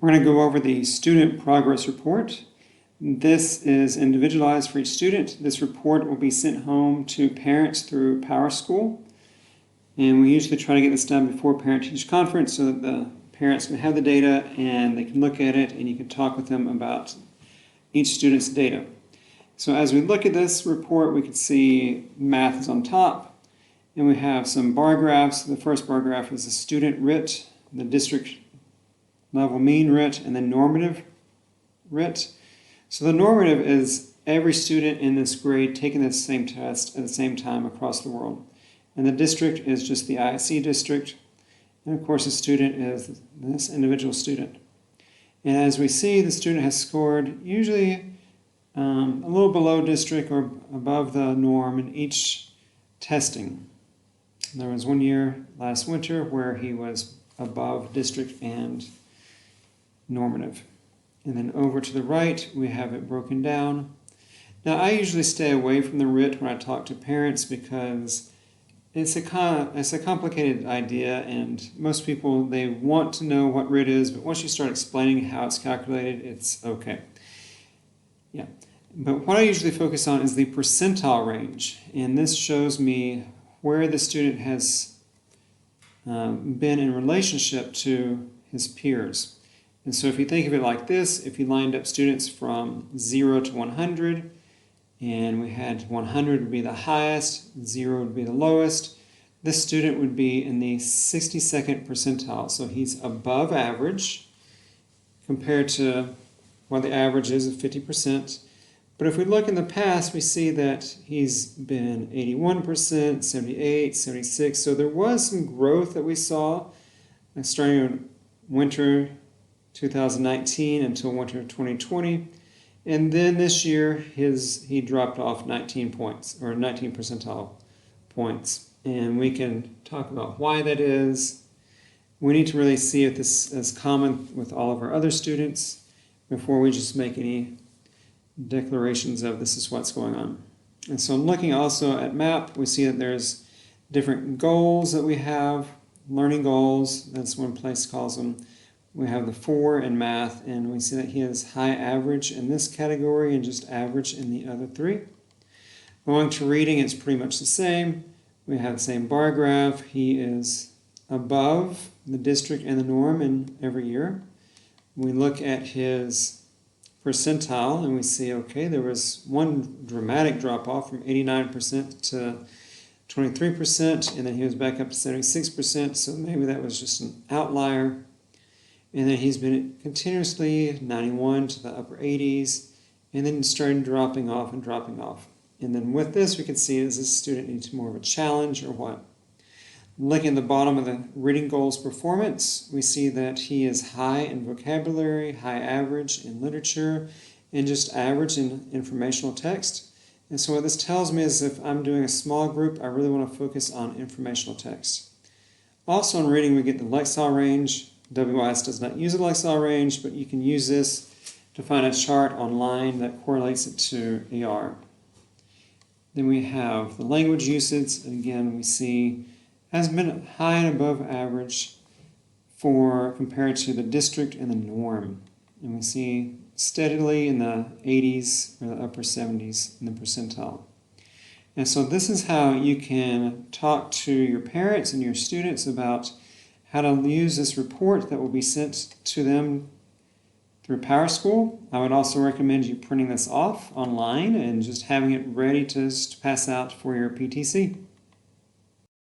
We're going to go over the student progress report. This is individualized for each student. This report will be sent home to parents through PowerSchool. And we usually try to get this done before parent-teacher conference so that the parents can have the data and they can look at it and you can talk with them about each student's data. So as we look at this report, we can see math is on top, and we have some bar graphs. The first bar graph is the student RIT, the district level mean RIT, and then normative RIT. So the normative is every student in this grade taking the same test at the same time across the world. And the district is just the ISC district. And of course the student is this individual student. And as we see, the student has scored usually a little below district or above the norm in each testing. There was one year last winter where he was above district and normative. And then over to the right, we have it broken down. Now, I usually stay away from the RIT when I talk to parents because it's a complicated idea, and most people, they want to know what RIT is, but once you start explaining how it's calculated, it's okay. Yeah. But what I usually focus on is the percentile range, and this shows me where the student has been in relationship to his peers. And so if you think of it like this, if you lined up students from 0 to 100, and we had 100 would be the highest, 0 would be the lowest, this student would be in the 62nd percentile. So he's above average compared to what the average is of 50%. But if we look in the past, we see that he's been 81%, 78, 76. So there was some growth that we saw starting in winter 2019 until winter 2020. And then this year, he dropped off 19 points, or 19 percentile points. And we can talk about why that is. We need to really see if this is common with all of our other students before we just make any declarations of this is what's going on. And so looking also at MAP, we see that there's different goals that we have, learning goals, that's one place calls them. We have the 4 in math, and we see that he has high average in this category and just average in the other 3. Going to reading, it's pretty much the same. We have the same bar graph. He is above the district and the norm in every year. We look at his percentile and we see, okay, there was one dramatic drop off from 89% to 23%, and then he was back up to 76%, so maybe that was just an outlier. And then he's been continuously 91 to the upper 80s, and then started dropping off and dropping off. And then with this, we can see, does this student need more of a challenge or what? Looking at the bottom of the reading goals performance, we see that he is high in vocabulary, high average in literature, and just average in informational text. And so what this tells me is if I'm doing a small group, I really want to focus on informational text. Also in reading, we get the Lexile range. WIS does not use a Lexile range, but you can use this to find a chart online that correlates it to ER. Then we have the language usage, and again we see has been high and above average compared to the district and the norm. And we see steadily in the 80s or the upper 70s in the percentile. And so this is how you can talk to your parents and your students about how to use this report that will be sent to them through PowerSchool. I would also recommend you printing this off online and just having it ready to pass out for your PTC.